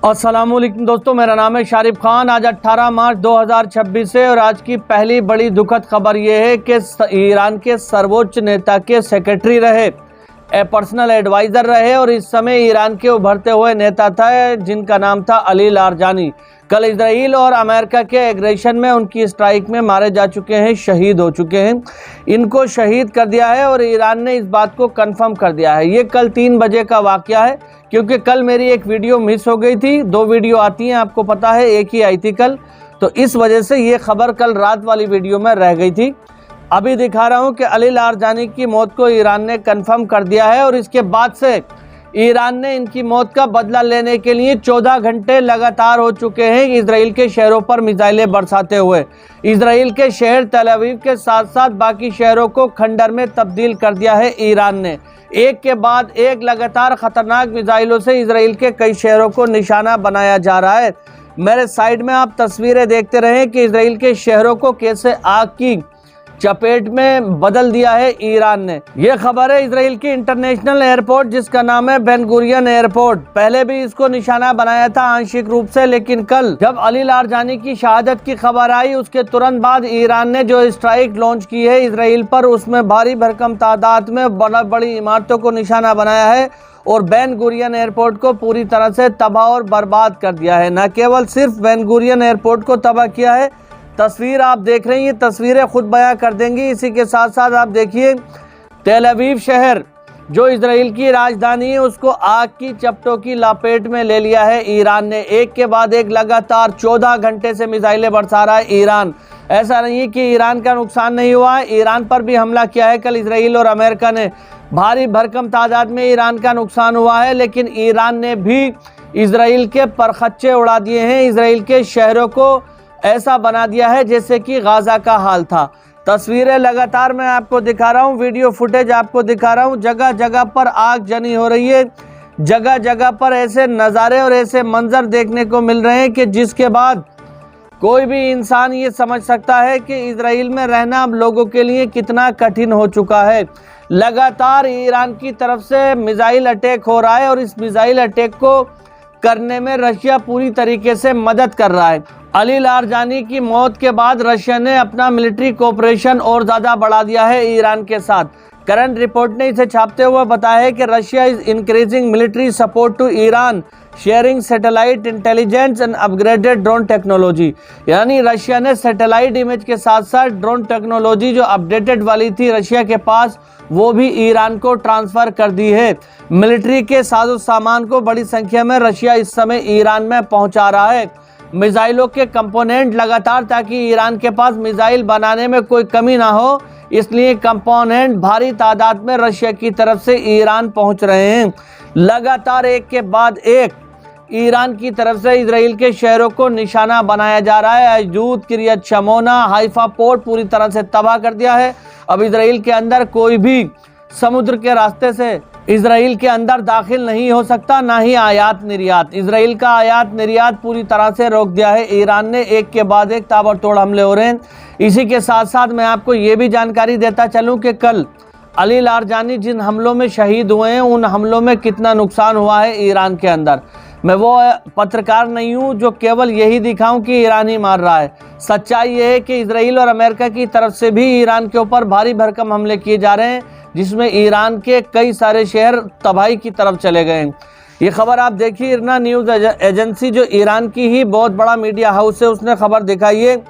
अस्सलामुअलैकुम दोस्तों, मेरा नाम है शारिफ खान। आज 18 मार्च 2026 है और आज की पहली बड़ी दुखद खबर यह है कि ईरान के सर्वोच्च नेता के सेक्रेटरी रहे, पर्सनल एडवाइज़र रहे और इस समय ईरान के उभरते हुए नेता था जिनका नाम था अली लारजानी। कल इजराइल और अमेरिका के एग्रेशन में उनकी स्ट्राइक में मारे जा चुके हैं, शहीद हो चुके हैं। इनको शहीद कर दिया है और ईरान ने इस बात को कंफर्म कर दिया है। ये कल 3 बजे का वाक़या है, क्योंकि कल मेरी एक वीडियो मिस हो गई थी। 2 वीडियो आती हैं, आपको पता है, एक ही आई थी कल, तो इस वजह से ये खबर कल रात वाली वीडियो में रह गई थी। अभी दिखा रहा हूँ कि अली लारजानी की मौत को ईरान ने कंफर्म कर दिया है और इसके बाद से ईरान ने इनकी मौत का बदला लेने के लिए 14 घंटे लगातार हो चुके हैं इजराइल के शहरों पर मिसाइलें बरसाते हुए। इजराइल के शहर तेल अवीव के साथ साथ बाकी शहरों को खंडर में तब्दील कर दिया है ईरान ने। एक के बाद एक लगातार खतरनाक मिसाइलों से इजराइल के कई शहरों को निशाना बनाया जा रहा है। मेरे साइड में आप तस्वीरें देखते रहें कि इजराइल के शहरों को कैसे आग की चपेट में बदल दिया है ईरान ने। यह खबर है इजराइल की इंटरनेशनल एयरपोर्ट जिसका नाम है बेन गुरियन एयरपोर्ट। पहले भी इसको निशाना बनाया था आंशिक रूप से, लेकिन कल जब अली लारजानी की शहादत की खबर आई उसके तुरंत बाद ईरान ने जो स्ट्राइक लॉन्च की है इजराइल पर, उसमें भारी भरकम तादाद में बड़ी इमारतों को निशाना बनाया है और बेन गुरियन एयरपोर्ट को पूरी तरह से तबाह और बर्बाद कर दिया है। न केवल सिर्फ बेन गुरियन एयरपोर्ट को तबाह किया है, तस्वीर आप देख रहे हैं, ये तस्वीरें खुद बयां कर देंगी। इसी के साथ साथ आप देखिए तेल अवीव शहर जो इजराइल की राजधानी है उसको आग की चपटों की लपेट में ले लिया है ईरान ने। एक के बाद एक लगातार 14 घंटे से मिसाइलें बरसा रहा है ईरान। ऐसा नहीं है कि ईरान का नुकसान नहीं हुआ है, ईरान पर भी हमला किया है कल इजराइल और अमेरिका ने। भारी भरकम तादाद में ईरान का नुकसान हुआ है, लेकिन ईरान ने भी इजराइल के परखच्चे उड़ा दिए हैं। इजराइल के शहरों को ऐसा बना दिया है जैसे कि गाजा का हाल था। तस्वीरें लगातार मैं आपको दिखा रहा हूँ, वीडियो फुटेज आपको दिखा रहा हूँ। जगह जगह पर आग जनी हो रही है, जगह जगह पर ऐसे नज़ारे और ऐसे मंजर देखने को मिल रहे हैं कि जिसके बाद कोई भी इंसान ये समझ सकता है कि इजराइल में रहना अब लोगों के लिए कितना कठिन हो चुका है। लगातार ईरान की तरफ से मिसाइल अटैक हो रहा है और इस मिसाइल अटैक को करने में रशिया पूरी तरीके से मदद कर रहा है। अली लारजानी की मौत के बाद रशिया ने अपना मिलिट्री कोऑपरेशन और ज़्यादा बढ़ा दिया है ईरान के साथ। करंट रिपोर्ट ने इसे छापते हुए बताया है कि Russia is increasing military support to Iran, sharing satellite intelligence and upgraded drone technology. यानी रशिया ने सैटेलाइट इमेज के साथ साथ ड्रोन टेक्नोलॉजी जो अपडेटेड वाली थी रशिया के पास, वो भी ईरान को ट्रांसफ़र कर दी है। मिलिट्री के साजो सामान को बड़ी संख्या में रशिया इस समय ईरान में पहुंचा रहा है। मिसाइलों के कंपोनेंट लगातार, ताकि ईरान के पास मिसाइल बनाने में कोई कमी ना हो, इसलिए कंपोनेंट भारी तादाद में रशिया की तरफ से ईरान पहुंच रहे हैं। लगातार एक के बाद एक ईरान की तरफ से इजराइल के शहरों को निशाना बनाया जा रहा है। अजदूद, किरियत शमोना, हाइफा पोर्ट पूरी तरह से तबाह कर दिया है। अब इजराइल के अंदर कोई भी समुद्र के रास्ते से इजराइल के अंदर दाखिल नहीं हो सकता, ना ही आयात निर्यात। इजराइल का आयात निर्यात पूरी तरह से रोक दिया है ईरान ने। एक के बाद एक ताबड़तोड़ हमले हो रहे हैं। इसी के साथ साथ मैं आपको ये भी जानकारी देता चलूँ कि कल अली लारजानी जिन हमलों में शहीद हुए हैं, उन हमलों में कितना नुकसान हुआ है ईरान के अंदर। मैं वो पत्रकार नहीं हूँ जो केवल यही दिखाऊं कि ईरान ही मार रहा है। सच्चाई ये है कि इजराइल और अमेरिका की तरफ से भी ईरान के ऊपर भारी भरकम हमले किए जा रहे हैं, जिसमें ईरान के कई सारे शहर तबाही की तरफ चले गए हैं। ये खबर आप देखिए, इरना न्यूज़ एजेंसी जो ईरान की ही बहुत बड़ा मीडिया हाउस है, उसने खबर दिखाई है।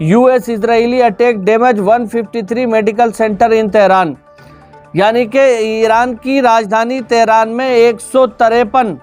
US Israeli attack damage 153 medical center in Tehran. यानी कि ईरान की राजधानी तेहरान में 153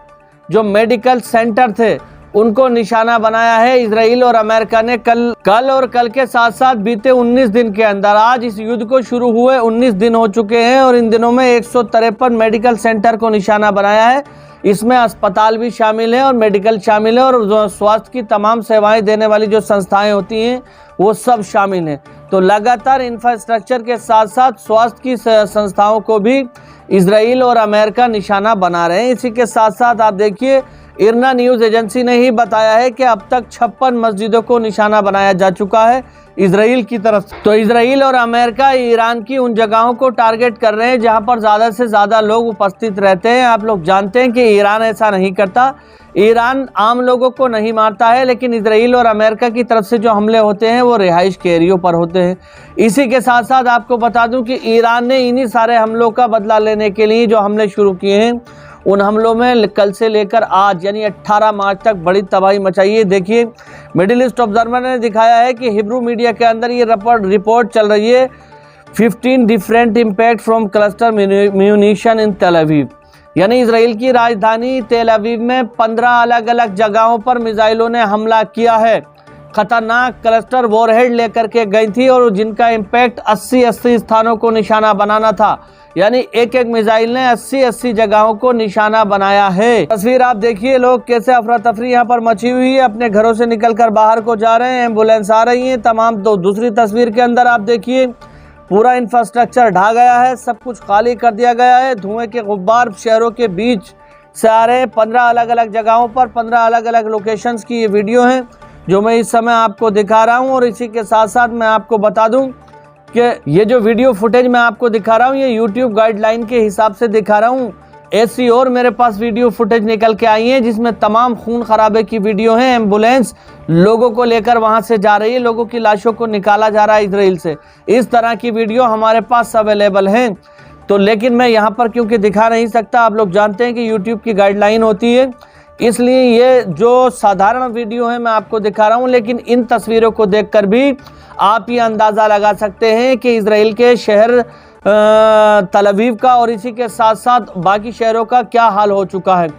जो मेडिकल सेंटर थे उनको निशाना बनाया है इजराइल और अमेरिका ने। कल के साथ साथ बीते 19 दिन के अंदर, आज इस युद्ध को शुरू हुए 19 दिन हो चुके हैं और इन दिनों में 153 मेडिकल सेंटर को निशाना बनाया है। इसमें अस्पताल भी शामिल है और मेडिकल शामिल है और जो स्वास्थ्य की तमाम सेवाएं देने वाली जो संस्थाएं होती हैं वो सब शामिल हैं। तो लगातार इंफ्रास्ट्रक्चर के साथ साथ स्वास्थ्य की संस्थाओं को भी इजराइल और अमेरिका निशाना बना रहे हैं। इसी के साथ साथ आप देखिए, इरना न्यूज़ एजेंसी ने ही बताया है कि अब तक 56 मस्जिदों को निशाना बनाया जा चुका है इजराइल की तरफ से। तो इजराइल और अमेरिका ईरान की उन जगहों को टारगेट कर रहे हैं जहां पर ज़्यादा से ज़्यादा लोग उपस्थित रहते हैं। आप लोग जानते हैं कि ईरान ऐसा नहीं करता। ईरान आम लोगों को नहीं मारता है, लेकिन इजराइल और अमेरिका की तरफ से जो हमले होते हैं वो रिहाइश के एरियो पर होते हैं। इसी के साथ साथ आपको बता दूं कि ईरान ने इन्हीं सारे हमलों का बदला लेने के लिए जो हमले शुरू किए हैं, उन हमलों में कल से लेकर आज यानी 18 मार्च तक बड़ी तबाही मचाई है। देखिए, मिडिल ईस्ट ऑब्जर्वर ने दिखाया है कि हिब्रू मीडिया के अंदर ये रिपोर्ट चल रही है, 15 different impact from cluster munition in Tel Aviv, यानी इसराइल की राजधानी तेल अवीव में 15 अलग अलग जगहों पर मिसाइलों ने हमला किया है। खतरनाक क्लस्टर वॉरहेड लेकर के गई थी और जिनका इम्पैक्ट 80 स्थानों को निशाना बनाना था, यानी एक एक मिसाइल ने 80 जगहों को निशाना बनाया है। तस्वीर आप देखिए, लोग कैसे अफरा तफरी यहाँ पर मची हुई है, अपने घरों से निकलकर बाहर को जा रहे हैं, एम्बुलेंस आ रही है तमाम। दूसरी तस्वीर के अंदर आप देखिए, पूरा इंफ्रास्ट्रक्चर ढा गया है, सब कुछ खाली कर दिया गया है, धुएं के गुब्बार शहरों के बीच से आ रहे हैं। 15 अलग अलग जगहों पर 15 अलग अलग लोकेशंस की ये वीडियो है जो मैं इस समय आपको दिखा रहा हूं। और इसी के साथ साथ मैं आपको बता दूं कि ये जो वीडियो फुटेज मैं आपको दिखा रहा हूं, ये यूट्यूब गाइडलाइन के हिसाब से दिखा रहा हूं। ऐसी और मेरे पास वीडियो फुटेज निकल के आई है जिसमें तमाम खून खराबे की वीडियो है। एम्बुलेंस लोगों को लेकर वहां से जा रही है, लोगों की लाशों को निकाला जा रहा है इसराइल से। इस तरह की वीडियो हमारे पास अवेलेबल हैं, तो लेकिन मैं यहाँ पर क्योंकि दिखा नहीं सकता, आप लोग जानते हैं कि यूट्यूब की गाइडलाइन होती है, इसलिए ये जो साधारण वीडियो है मैं आपको दिखा रहा हूँ। लेकिन इन तस्वीरों को देखकर भी आप ये अंदाज़ा लगा सकते हैं कि इसराइल के शहर तेल अवीव का और इसी के साथ साथ बाकी शहरों का क्या हाल हो चुका है।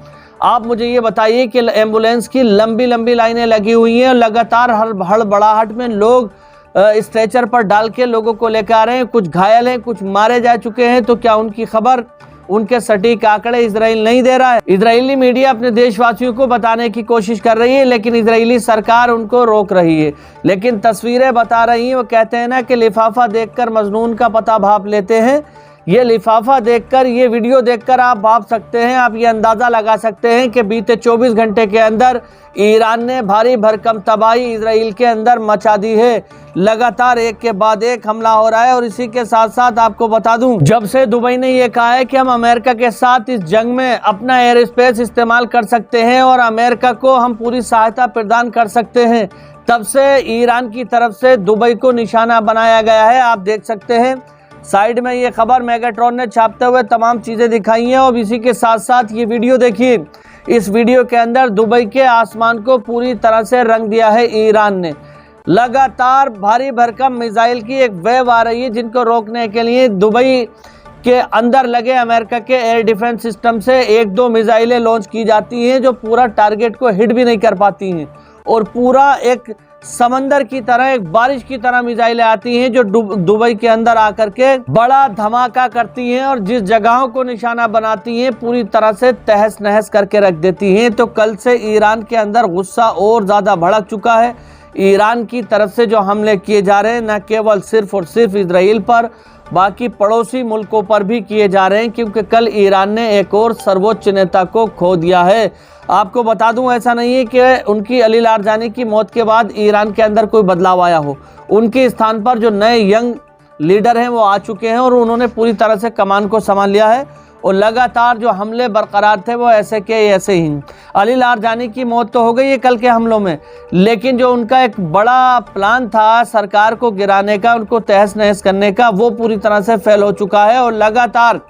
आप मुझे ये बताइए कि एम्बुलेंस की लंबी लंबी लाइनें लगी हुई हैं, लगातार हड़बड़ाहट में लोग स्ट्रेचर पर डाल के लोगों को लेकर आ रहे हैं। कुछ घायल हैं, कुछ मारे जा चुके हैं, तो क्या उनकी खबर, उनके सटीक आंकड़े इजराइल नहीं दे रहा है। इजरायली मीडिया अपने देशवासियों को बताने की कोशिश कर रही है, लेकिन इजरायली सरकार उनको रोक रही है। लेकिन तस्वीरें बता रही हैं, वो कहते हैं ना कि लिफाफा देखकर मजनून का पता भाप लेते हैं। ये लिफाफा देखकर, ये वीडियो देखकर आप भाप सकते हैं, आप ये अंदाज़ा लगा सकते हैं कि बीते 24 घंटे के अंदर ईरान ने भारी भरकम तबाही इजराइल के अंदर मचा दी है। लगातार एक के बाद एक हमला हो रहा है। और इसी के साथ साथ आपको बता दूं, जब से दुबई ने यह कहा है कि हम अमेरिका के साथ इस जंग में अपना एयर स्पेस इस्तेमाल कर सकते हैं और अमेरिका को हम पूरी सहायता प्रदान कर सकते हैं, तब से ईरान की तरफ से दुबई को निशाना बनाया गया है। आप देख सकते हैं साइड में ये खबर मेगाट्रॉन ने छापते हुए तमाम चीज़ें दिखाई हैं। और इसी के साथ साथ ये वीडियो देखिए, इस वीडियो के अंदर दुबई के आसमान को पूरी तरह से रंग दिया है ईरान ने। लगातार भारी भरकम मिसाइल की एक वेव आ रही है, जिनको रोकने के लिए दुबई के अंदर लगे अमेरिका के एयर डिफेंस सिस्टम से 1-2 मिसाइलें लॉन्च की जाती हैं जो पूरा टारगेट को हिट भी नहीं कर पाती हैं, और पूरा एक समंदर की तरह, एक बारिश की तरह मिसाइलें आती हैं जो दुबई के अंदर आकर के बड़ा धमाका करती हैं और जिस जगहों को निशाना बनाती हैं पूरी तरह से तहस नहस करके रख देती हैं। तो कल से ईरान के अंदर गुस्सा और ज़्यादा भड़क चुका है। ईरान की तरफ से जो हमले किए जा रहे हैं, न केवल सिर्फ और सिर्फ इजराइल पर, बाकी पड़ोसी मुल्कों पर भी किए जा रहे हैं, क्योंकि कल ईरान ने एक और सर्वोच्च नेता को खो दिया है। आपको बता दूं, ऐसा नहीं है कि उनकी अली लारजानी की मौत के बाद ईरान के अंदर कोई बदलाव आया हो। उनके स्थान पर जो नए यंग लीडर हैं वो आ चुके हैं और उन्होंने पूरी तरह से कमान को संभाल लिया है। और लगातार जो हमले बरकरार थे वो ऐसे के ऐसे ही। अली लारजानी की मौत तो हो गई है कल के हमलों में, लेकिन जो उनका एक बड़ा प्लान था सरकार को गिराने का, उनको तहस नहस करने का, वो पूरी तरह से फेल हो चुका है। और लगातार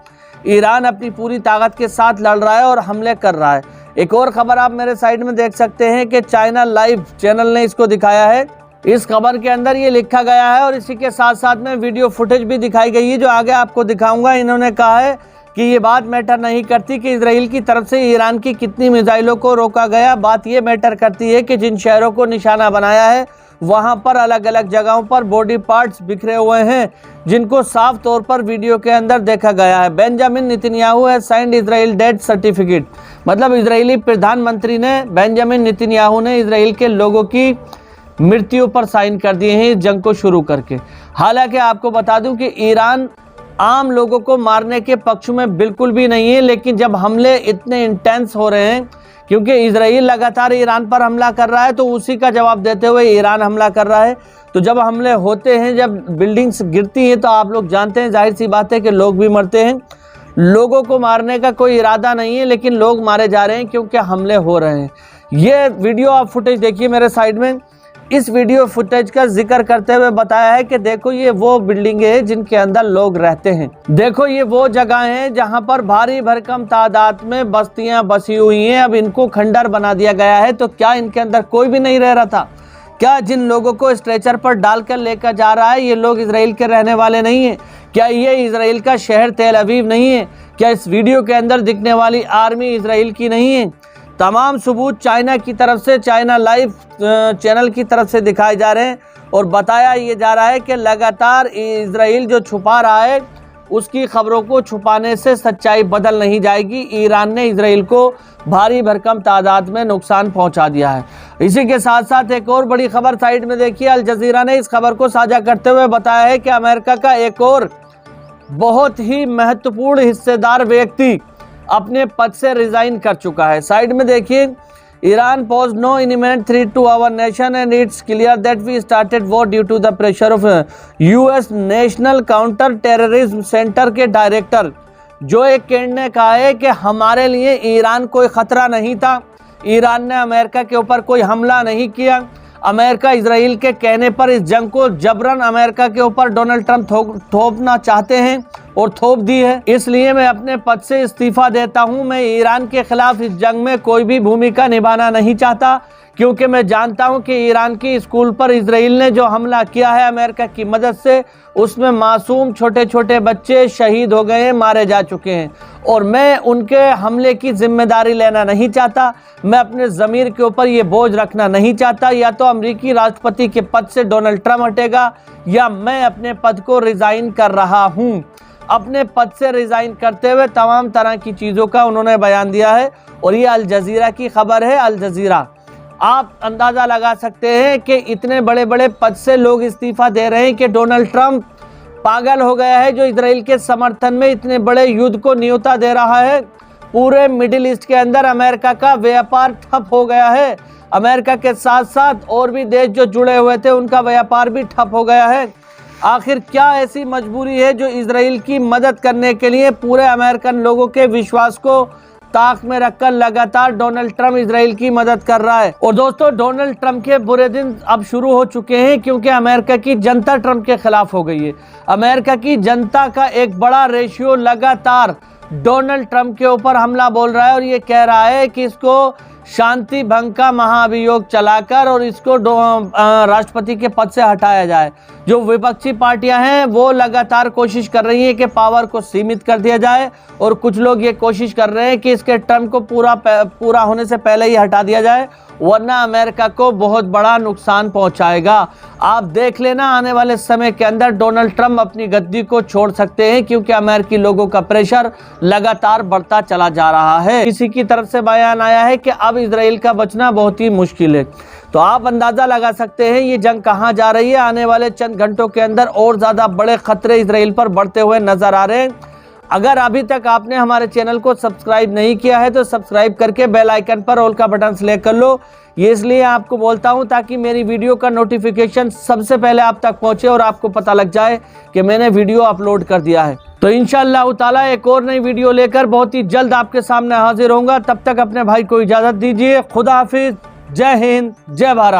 ईरान अपनी पूरी ताकत के साथ लड़ रहा है और हमले कर रहा है। एक और खबर आप मेरे साइड में देख सकते हैं कि चाइना लाइव चैनल ने इसको दिखाया है। इस खबर के अंदर ये लिखा गया है और इसी के साथ साथ में वीडियो फुटेज भी दिखाई गई है जो आगे आपको दिखाऊंगा। इन्होंने कहा है कि ये बात मैटर नहीं करती कि इजराइल की तरफ से ईरान की कितनी मिसाइलों को रोका गया, बात ये मैटर करती है कि जिन शहरों को निशाना बनाया है वहां पर अलग अलग जगहों पर बॉडी पार्ट्स बिखरे हुए हैं, जिनको साफ तौर पर वीडियो के अंदर देखा गया है। बेंजामिन नेतन्याहू है साइंड इजराइल डेथ सर्टिफिकेट, मतलब इजरायली प्रधानमंत्री ने, बेंजामिन नेतन्याहू ने इजराइल के लोगों की मृत्यु पर साइन कर दिए हैं इस जंग को शुरू करके। हालांकि आपको बता दूं कि ईरान आम लोगों को मारने के पक्ष में बिल्कुल भी नहीं है, लेकिन जब हमले इतने इंटेंस हो रहे हैं, क्योंकि इजराइल लगातार ईरान पर हमला कर रहा है, तो उसी का जवाब देते हुए ईरान हमला कर रहा है। तो जब हमले होते हैं, जब बिल्डिंग्स गिरती हैं, तो आप लोग जानते हैं, जाहिर सी बात है कि लोग भी मरते हैं। लोगों को मारने का कोई इरादा नहीं है, लेकिन लोग मारे जा रहे हैं क्योंकि हमले हो रहे हैं। ये वीडियो आप फुटेज देखिए मेरे साइड में। इस वीडियो फुटेज का जिक्र करते हुए बताया है कि देखो ये वो बिल्डिंगें हैं जिनके अंदर लोग रहते हैं, देखो ये वो जगह हैं जहां पर भारी भरकम तादाद में बस्तियां बसी हुई हैं। अब इनको खंडर बना दिया गया है, तो क्या इनके अंदर कोई भी नहीं रह रहा था? क्या जिन लोगों को स्ट्रेचर पर डालकर लेकर जा रहा है ये लोग इजराइल के रहने वाले नहीं हैं? क्या ये इजराइल का शहर तेल अवीव नहीं है? क्या इस वीडियो के अंदर दिखने वाली आर्मी इजराइल की नहीं है? तमाम सबूत चाइना की तरफ से, चाइना लाइव चैनल की तरफ से दिखाए जा रहे हैं और बताया ये जा रहा है कि लगातार इजराइल जो छुपा रहा है उसकी खबरों को छुपाने से सच्चाई बदल नहीं जाएगी। ईरान ने इजराइल को भारी भरकम तादाद में नुकसान पहुंचा दिया है। इसी के साथ साथ एक और बड़ी खबर साइड में देखिए, अल जजीरा ने इस खबर को साझा करते हुए बताया है कि अमेरिका का एक और बहुत ही महत्वपूर्ण हिस्सेदार व्यक्ति अपने पद से रिजाइन कर चुका है। साइड में देखिए, Iran posed no imminent threat to our nation and it's clear that we started war due to the pressure of US national counter terrorism centre के डायरेक्टर जो एक केंड ने कहा है कि हमारे लिए ईरान कोई खतरा नहीं था, ईरान ने अमेरिका के ऊपर कोई हमला नहीं किया। अमेरिका इजराइल के कहने पर इस जंग को जबरन अमेरिका के ऊपर डोनाल्ड ट्रंप थोपना चाहते हैं और थोप दी है। इसलिए मैं अपने पद से इस्तीफा देता हूं। मैं ईरान के खिलाफ इस जंग में कोई भी भूमिका निभाना नहीं चाहता, क्योंकि मैं जानता हूं कि ईरान की स्कूल पर इजराइल ने जो हमला किया है अमेरिका की मदद से, उसमें मासूम छोटे छोटे बच्चे शहीद हो गए हैं, मारे जा चुके हैं और मैं उनके हमले की जिम्मेदारी लेना नहीं चाहता। मैं अपने ज़मीर के ऊपर ये बोझ रखना नहीं चाहता। या तो अमेरिकी राष्ट्रपति के पद से डोनाल्ड ट्रंप हटेगा या मैं अपने पद को रिजाइन कर रहा हूँ। अपने पद से रिजाइन करते हुए तमाम तरह की चीज़ों का उन्होंने बयान दिया है और ये अल जजीरा की खबर है। अल जजीरा, आप अंदाज़ा लगा सकते हैं कि इतने बड़े बड़े पद से लोग इस्तीफा दे रहे हैं कि डोनाल्ड ट्रंप पागल हो गया है जो इजराइल के समर्थन में इतने बड़े युद्ध को न्योता दे रहा है। पूरे मिडिल ईस्ट के अंदर अमेरिका का व्यापार ठप हो गया है। अमेरिका के साथ साथ और भी देश जो जुड़े हुए थे उनका व्यापार भी ठप हो गया है। आखिर क्या ऐसी मजबूरी है जो इजराइल की मदद करने के लिए पूरे अमेरिकन लोगों के विश्वास को ताक में रखकर लगातार डोनाल्ड ट्रंप इजराइल की मदद कर रहा है? और दोस्तों, डोनाल्ड ट्रंप के बुरे दिन अब शुरू हो चुके हैं, क्योंकि अमेरिका की जनता ट्रंप के खिलाफ हो गई है। अमेरिका की जनता का एक बड़ा रेशियो लगातार डोनाल्ड ट्रंप के ऊपर हमला बोल रहा है और ये कह रहा है कि इसको शांति भंग का महाअभियोग चलाकर और इसको राष्ट्रपति के पद से हटाया जाए। जो विपक्षी पार्टियां हैं वो लगातार कोशिश कर रही हैं कि पावर को सीमित कर दिया जाए और कुछ लोग ये कोशिश कर रहे हैं कि इसके टर्म को पूरा होने से पहले ही हटा दिया जाए, वरना अमेरिका को बहुत बड़ा नुकसान पहुंचाएगा। आप देख लेना, आने वाले समय के अंदर डोनाल्ड ट्रंप अपनी गद्दी को छोड़ सकते हैं, क्योंकि अमेरिकी लोगों का प्रेशर लगातार बढ़ता चला जा रहा है। किसी की तरफ से बयान आया है कि अब इजराइल का बचना बहुत ही मुश्किल है। तो आप अंदाजा लगा सकते हैं ये जंग कहां जा रही है। आने वाले चंद घंटों के अंदर और ज्यादा बड़े खतरे इजराइल पर बढ़ते हुए नजर आ रहे हैं। अगर अभी तक आपने हमारे चैनल को सब्सक्राइब नहीं किया है तो सब्सक्राइब करके बेल आइकन पर ऑल का बटन सेलेक्ट कर लो। ये इसलिए आपको बोलता हूं ताकि मेरी वीडियो का नोटिफिकेशन सबसे पहले आप तक पहुंचे और आपको पता लग जाए कि मैंने वीडियो अपलोड कर दिया है। तो इंशाअल्लाह ताला एक और नई वीडियो लेकर बहुत ही जल्द आपके सामने हाजिर होऊंगा। तब तक अपने भाई को इजाजत दीजिए। खुदा हाफिज। जय हिंद, जय भारत।